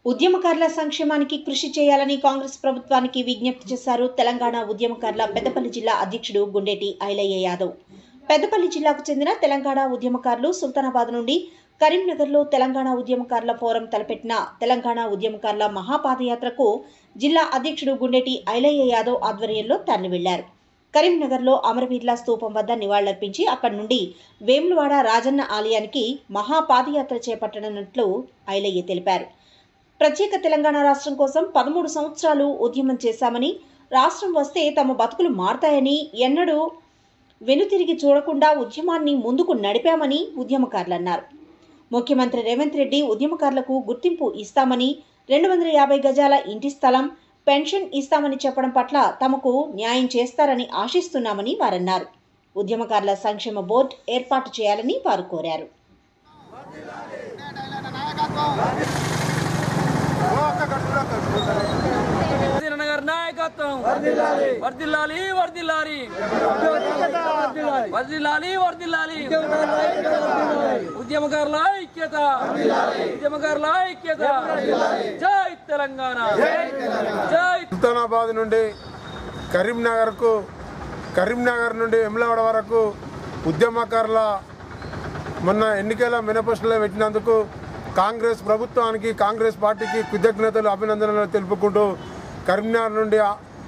ఉద్యమకారుల సంక్షేమానికి కృషి చేయాలని కాంగ్రెస్ ప్రభుత్వానికి విజ్ఞప్తి చేశారు తెలంగాణ ఉద్యమకారుల పెద్దపల్లి జిల్లా అధ్యక్షుడు గుండేటి ఐలయ్య యాదవ్. పెద్దపల్లి జిల్లాకు చెందిన తెలంగాణ ఉద్యమకారులు సుల్తానాబాద్ నుండి కరీంనగర్లో తెలంగాణ ఉద్యమకారుల ఫోరం తలపెట్టిన తెలంగాణ ఉద్యమకారుల మహాపాదయాత్రకు జిల్లా అధ్యక్షుడు గుండేటి ఐలయ్య యాదవ్ ఆధ్వర్యంలో తరలి వెళ్లారు. కరీంనగర్లో అమరవీరుల స్తూపం వద్ద నివాళులర్పించి అక్కడి నుండి వేములవాడ రాజన్న ఆలయానికి మహాపాదయాత్ర చేపట్టనున్నట్లు ఐలయ్య తెలిపారు. ప్రత్యేక తెలంగాణ రాష్ట్రం కోసం 13 సంవత్సరాలు ఉద్యమం చేశామని, రాష్ట్రం వస్తే తమ బతుకులు మారతాయని, ఎన్నడూ వెనుతిరిగి చూడకుండా ఉద్యమాన్ని ముందుకు నడిపామని ఉద్యమకారులు అన్నారు. ముఖ్యమంత్రి రేవంత్ రెడ్డి ఉద్యమకారులకు గుర్తింపు ఇస్తామని, 250 గజాల ఇంటి స్థలం, పెన్షన్ ఇస్తామని చెప్పడం పట్ల తమకు న్యాయం చేస్తారని ఆశిస్తున్నామని వారన్నారు. ఉద్యమకారుల సంక్షేమ బోర్డు ఏర్పాటు చేయాలని వారు కోరారు. ఉద్యమకారుల ఐక్యత, ఉద్యమకారుల ఐక్యత. జై తెలంగాణ. సుల్తానాబాద్ నుండి కరీంనగర్ నుండి వేములవాడ వరకు ఉద్యమకారుల మొన్న ఎన్నికల మేనిఫెస్టోలో పెట్టినందుకు కాంగ్రెస్ ప్రభుత్వానికి, కాంగ్రెస్ పార్టీకి కృతజ్ఞతలు, అభినందనలు తెలుపుకుంటూ కరీంనగర్ నుండి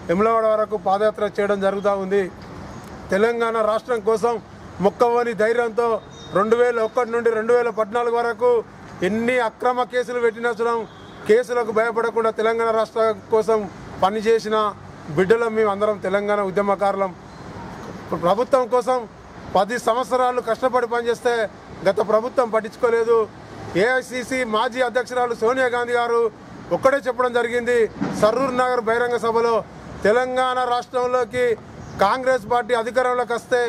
వేములవాడ వరకు పాదయాత్ర చేయడం జరుగుతూ ఉంది. తెలంగాణ రాష్ట్రం కోసం మొక్కవని ధైర్యంతో 2001 నుండి 2014 వరకు ఎన్ని అక్రమ కేసులు పెట్టినా కేసులకు భయపడకుండా తెలంగాణ రాష్ట్ర కోసం పనిచేసిన బిడ్డలం మేము అందరం తెలంగాణ ఉద్యమకారులం. ప్రభుత్వం కోసం 10 సంవత్సరాలు కష్టపడి పనిచేస్తే గత ప్రభుత్వం పట్టించుకోలేదు. ఏఐసిసి మాజీ అధ్యక్షురాలు సోనియా గాంధీ గారు ఒక్కడే చెప్పడం జరిగింది సరూర్ నగర్ బహిరంగ సభలో, తెలంగాణ రాష్ట్రంలోకి కాంగ్రెస్ పార్టీ అధికారంలోకి వస్తే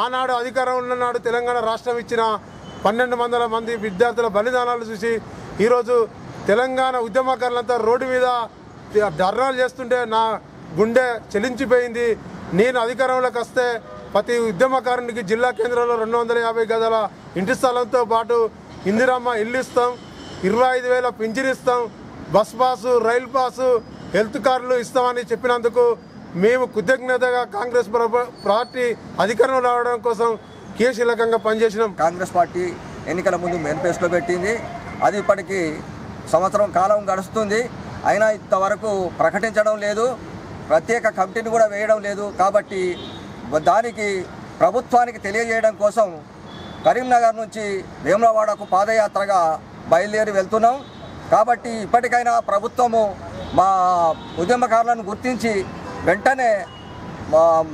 ఆనాడు అధికారంలో నాడు తెలంగాణ రాష్ట్రం ఇచ్చిన 1200 మంది విద్యార్థుల బలిదానాలు చూసి ఈరోజు తెలంగాణ ఉద్యమకారులంతా రోడ్డు మీద ధర్నాలు చేస్తుంటే నా గుండె చెలించిపోయింది. నేను అధికారంలోకి వస్తే ప్రతి ఉద్యమకారునికి జిల్లా కేంద్రంలో 250 గజాల ఇంటి స్థలంతో పాటు ఇందిరమ్మ ఇల్లు ఇస్తాం, 25,000 పింఛన్ ఇస్తాం, బస్ పాసు, రైలు పాసు, హెల్త్ కార్డులు ఇస్తామని చెప్పినందుకు మేము కృతజ్ఞతగా కాంగ్రెస్ పార్టీ అధికారంలో రావడం కోసం కీలకంగా పనిచేసినాం. కాంగ్రెస్ పార్టీ ఎన్నికల ముందు మేనిఫెస్టో పెట్టింది. అది ఇప్పటికీ సంవత్సరం కాలం గడుస్తుంది. అయినా ఇంతవరకు ప్రకటించడం లేదు, ప్రత్యేక కమిటీని కూడా వేయడం లేదు. కాబట్టి దానికి ప్రభుత్వానికి తెలియజేయడం కోసం కరీంనగర్ నుంచి వేములవాడకు పాదయాత్రగా బయలుదేరి వెళ్తున్నాం. కాబట్టి ఇప్పటికైనా ప్రభుత్వము మా ఉద్యమకారులను గుర్తించి వెంటనే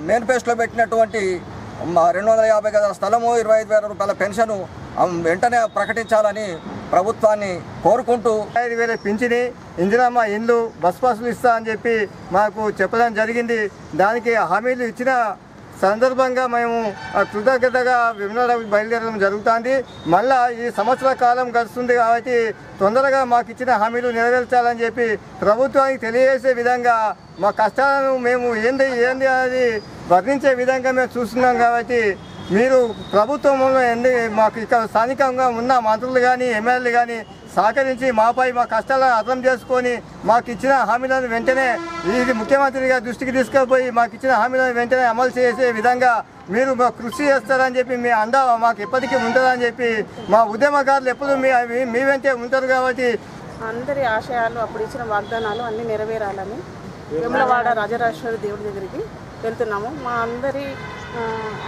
మేనిఫెస్టోలో పెట్టినటువంటి 250 గజాల స్థలము, 25,000 రూపాయల పెన్షను వెంటనే ప్రకటించాలని ప్రభుత్వాన్ని కోరుకుంటూ 5,000 పింఛని, ఇందిరమ్మ ఇండ్లు, బస్ పాసులు ఇస్తా అని చెప్పి మాకు చెప్పడం జరిగింది. దానికి హామీలు ఇచ్చిన సందర్భంగా మేము కృతజ్ఞతగా వేములవాడకు బయలుదేరడం జరుగుతుంది. మళ్ళా ఈ సంవత్సర కాలం గడుస్తుంది కాబట్టి తొందరగా మాకు ఇచ్చిన హామీలు నెరవేర్చాలని చెప్పి ప్రభుత్వానికి తెలియజేసే విధంగా మా కష్టాలను మేము ఏంది అనేది వర్ణించే విధంగా మేము చూస్తున్నాం. కాబట్టి మీరు ప్రభుత్వంలో మాకు ఇక్కడ స్థానికంగా ఉన్న మంత్రులు కానీ, ఎమ్మెల్యేలు కానీ సహకరించి మాపై మా కష్టాలను అర్థం చేసుకొని మాకు ఇచ్చిన హామీలను వెంటనే ఇది ముఖ్యమంత్రిగా దృష్టికి తీసుకుపోయి మాకు ఇచ్చిన హామీలను వెంటనే అమలు చేసే విధంగా మీరు మాకు కృషి చేస్తారని చెప్పి మీ అండ మాకు ఎప్పటికీ ఉంటుందని చెప్పి మా ఉద్యమకారులు ఎప్పుడు మీ వెంటే ఉంటారు. కాబట్టి అందరి ఆశయాలు, అప్పుడు ఇచ్చిన వాగ్దానాలు అన్నీ నెరవేరాలని వేములవాడ రాజరాజేశ్వర దేవుడి దగ్గరికి వెళ్తున్నాము. మా అందరి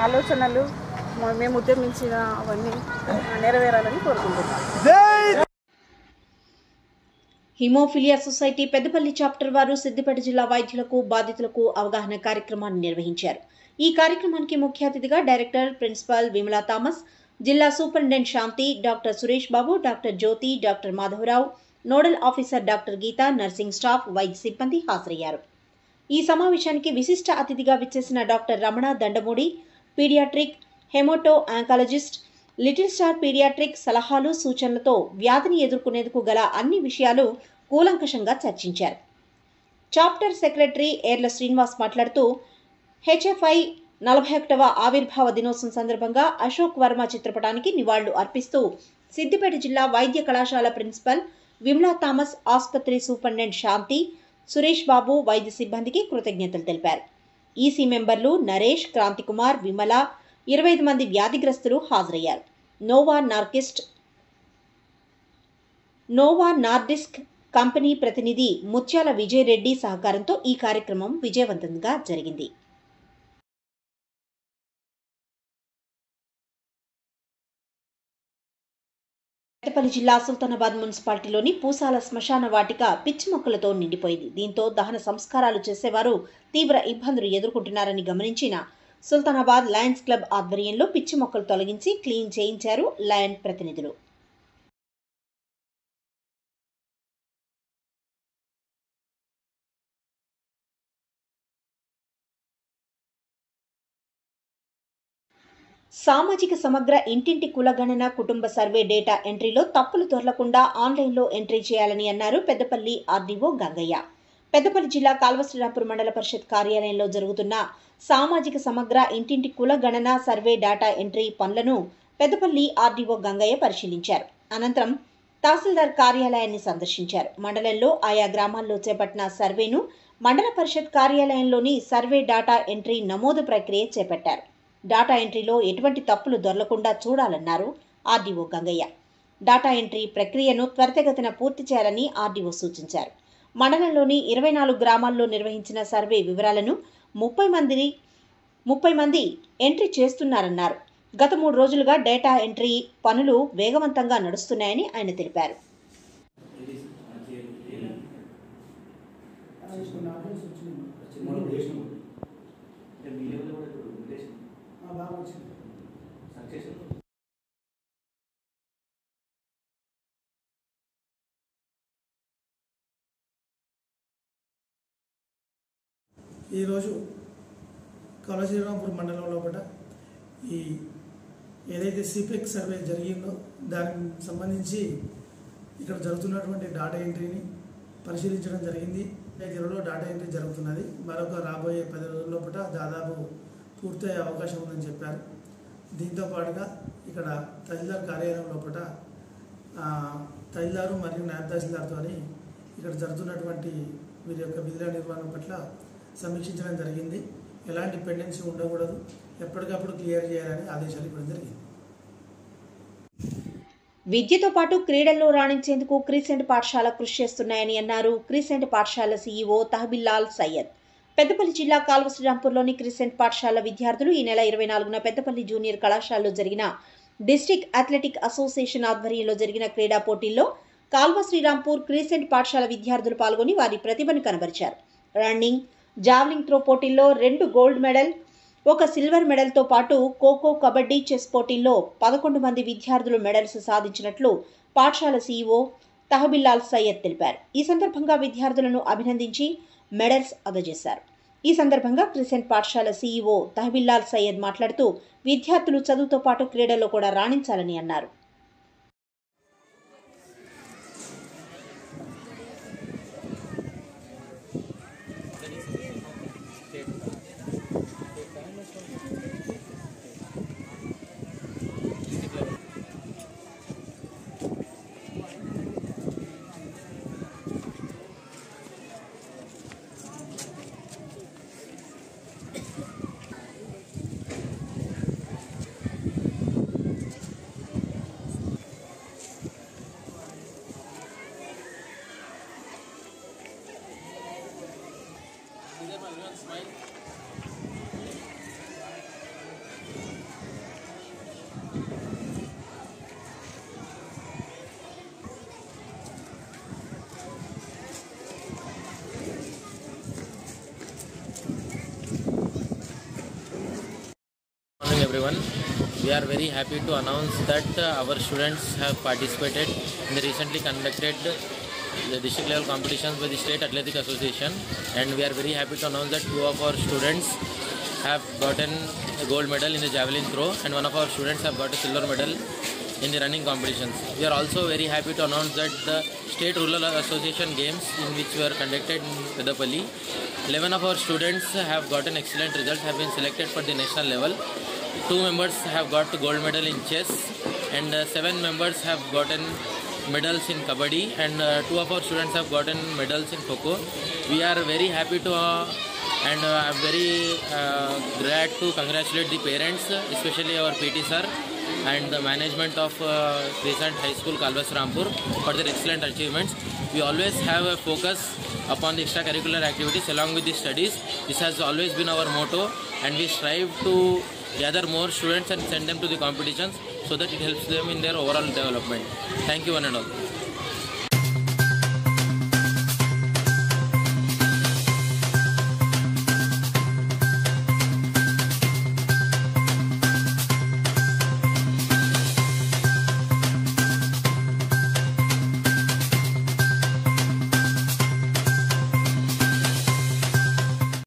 ఆలోచనలు, మేము ఉద్యమించిన అవన్నీ నెరవేరాలని కోరుకుంటున్నాము. హిమోఫిలియా సొసైటీ పెద్దపల్లి చాప్టర్ వారు సిద్దిపేట జిల్లా వైద్యులకు, బాధితులకు అవగాహన కార్యక్రమాన్ని నిర్వహించారు. ఈ కార్యక్రమానికి ముఖ్య అతిథిగా డైరెక్టర్, ప్రిన్సిపల్ విమలా థామస్, జిల్లా superintendent Shanti, doctor Suresh Babu, doctor Jyothi, doctor Madhavarao, nodal officer doctor Geetha, nursing staff, వైద్య సిబ్బంది హాజరయ్యారు. ఈ సమావేశానికి విశిష్ట అతిథిగా విచ్చేసిన doctor Ramana Dandamudi, pediatric, hemato oncologist, little star pediatric సలహాలు, సూచనలతో వ్యాధిని ఎదుర్కొనేందుకు గల అన్ని విషయాలు కూలంకషంగా చర్చించారు. చాప్టర్ సెక్రటరీ ఏర్ల శ్రీనివాస్ మాట్లాడుతూ హెచ్ఎఫ్ఐ 41వ ఆవిర్భావ దినోత్సవం సందర్భంగా అశోక్ వర్మ చిత్రపటానికి నివాళులు అర్పిస్తూ సిద్దిపేట జిల్లా వైద్య కళాశాల ప్రిన్సిపల్ విమలా థామస్, ఆసుపత్రి సూపరింటెండెంట్ శాంతి, సురేష్ బాబు వైద్య సిబ్బందికి కృతజ్ఞతలు తెలిపారు. ఈసీ మెంబర్లు నరేష్, క్రాంతికుమార్, విమల, 25 మంది వ్యాధిగ్రస్తులు హాజరయ్యారు. నోవా నార్డిస్క్ కంపెనీ ప్రతినిధి ముత్యాల విజయ్ రెడ్డి సహకారంతో ఈ కార్యక్రమం విజయవంతంగా జరిగింది. పెద్దపల్లి జిల్లా సుల్తానాబాద్ మున్సిపాలిటీలోని పూసాల శ్మశాన వాటిక పిచ్చి మొక్కలతో నిండిపోయింది. దీంతో దహన సంస్కారాలు చేసేవారు తీవ్ర ఇబ్బందులు ఎదుర్కొంటున్నారని గమనించిన సుల్తానాబాద్ లయన్స్ క్లబ్ ఆధ్వర్యంలో పిచ్చి మొక్కలు తొలగించి క్లీన్ చేయించారు లయన్ ప్రతినిధులు. సామాజిక సమగ్ర ఇంటింటి కులగణన కుటుంబ సర్వే డేటా ఎంట్రీలో తప్పులు దొరలకుండా ఆన్లైన్లో ఎంట్రీ చేయాలని అన్నారు పెద్దపల్లి ఆర్డీఓ గంగయ్య. పెద్దపల్లి జిల్లా కాల్వశ్రీరాంపూర్ మండల పరిషత్ కార్యాలయంలో జరుగుతున్న సామాజిక సమగ్ర ఇంటింటి కులగణన సర్వే డేటా ఎంట్రీ పనులను పెద్దపల్లి ఆర్డీఓ గంగయ్య పరిశీలించారు. అనంతరం తహసీల్దార్ కార్యాలయాన్ని సందర్శించారు. మండలంలో ఆయా గ్రామాల్లో చేపట్టిన సర్వేను మండల పరిషత్ కార్యాలయంలోని సర్వే డేటా ఎంట్రీ నమోదు ప్రక్రియ చేపట్టారు. డాటా ఎంట్రీలో ఎటువంటి తప్పులు దొరలకుండా చూడాలన్నారు ఆర్డీఓ గంగయ్య. డాటా ఎంట్రీ ప్రక్రియను త్వరితగతిన పూర్తి చేయాలని ఆర్డీఓ సూచించారు. మండలంలోని 24 గ్రామాల్లో నిర్వహించిన సర్వే వివరాలను 30 మంది ఎంట్రీ చేస్తున్నారన్నారు. గత 3 రోజులుగా డేటా ఎంట్రీ పనులు వేగవంతంగా నడుస్తున్నాయని ఆయన తెలిపారు. ఈరోజు కాల్వశ్రీరాంపూర్ మండలం లోపల ఏదైతే సిపెక్ సర్వే జరిగిందో దానికి సంబంధించి ఇక్కడ జరుగుతున్నటువంటి డాటా ఎంట్రీని పరిశీలించడం జరిగింది. జిల్లాలో డాటా ఎంట్రీ జరుగుతున్నది. మరొక రాబోయే 10 రోజుల లోపల దాదాపు పూర్తయ్యే అవకాశం ఉందని చెప్పారు. దీంతో పాటుగా ఇక్కడ తహసీల్దార్ కార్యాలయం లోపల తహసీల్దారు మరియు నాయబ్ తహసీల్దార్తో ఇక్కడ జరుగుతున్నటువంటి వీరి యొక్క విధుల నిర్వహణ పట్ల సమీక్షించడం జరిగింది. ఎలాంటి పెండెన్సీ ఉండకూడదు, ఎప్పటికప్పుడు క్లియర్ చేయాలని ఆదేశాలు ఇవ్వడం జరిగింది. విద్యతో పాటు క్రీడల్లో రాణించేందుకు క్రీసెంట్ పాఠశాల కృషి చేస్తున్నాయని అన్నారు క్రీసెంట్ పాఠశాల సీఈఓ తహబిల్లాల్ సయ్యద్. పెద్దపల్లి జిల్లా కాల్వశ్రీరాంపూర్లోని క్రీసెంట్ పాఠశాల విద్యార్థులు ఈ నెల 24న పెద్దపల్లి జూనియర్ కళాశాలలో జరిగిన డిస్ట్రిక్ట్ అథ్లెటిక్ అసోసియేషన్ ఆధ్వర్యంలో జరిగిన క్రీడా పోటీల్లో కాల్వశ్రీరాంపూర్ క్రీసెంట్ పాఠశాల విద్యార్థులు పాల్గొని వారి ప్రతిభను కనబరిచారు. రన్నింగ్, జావ్లింగ్ త్రో పోటీల్లో 2 గోల్డ్ మెడల్, 1 సిల్వర్ మెడల్తో పాటు ఖోఖో, కబడ్డీ, చెస్ పోటీల్లో 11 మంది విద్యార్థులు మెడల్స్ సాధించినట్లు పాఠశాల సీఈఓ తహబిల్లాల్ సయ్యద్ తెలిపారు. ఈ సందర్భంగా విద్యార్థులను అభినందించి మెడల్స్ అందజేశారు. ఈ సందర్భంగా క్రిసెంట్ పాఠశాల సీఈఓ తహబిల్లాల్ సయ్యద్ మాట్లాడుతూ విద్యార్థులు చదువుతో పాటు క్రీడల్లో కూడా రాణించాలని అన్నారు. Everyone, we are very happy to announce that our students have participated in the recently conducted the district level competitions by the State Athletic Association, and we are very happy to announce that 2 of our students have gotten a gold medal in the javelin throw and 1 of our students have got a silver medal in the running competitions. We are also very happy to announce that the State Rural Association games in which were conducted in Peddapalli, 11 of our students have gotten excellent results, have been selected for the national level. 2 members have got the gold medal in chess and 7 members have gotten medals in Kabaddi, and 2 of our students have gotten medals in Kho-Kho. We are very happy to and I'm very glad to congratulate the parents, especially our PT sir and the management of Crescent High School, Kalvas Rampur, for their excellent achievements. We always have a focus upon the extracurricular activities along with the studies. This has always been our motto, and we strive to gather more students and send them to the competitions so that it helps them in their overall development. Thank you one and all.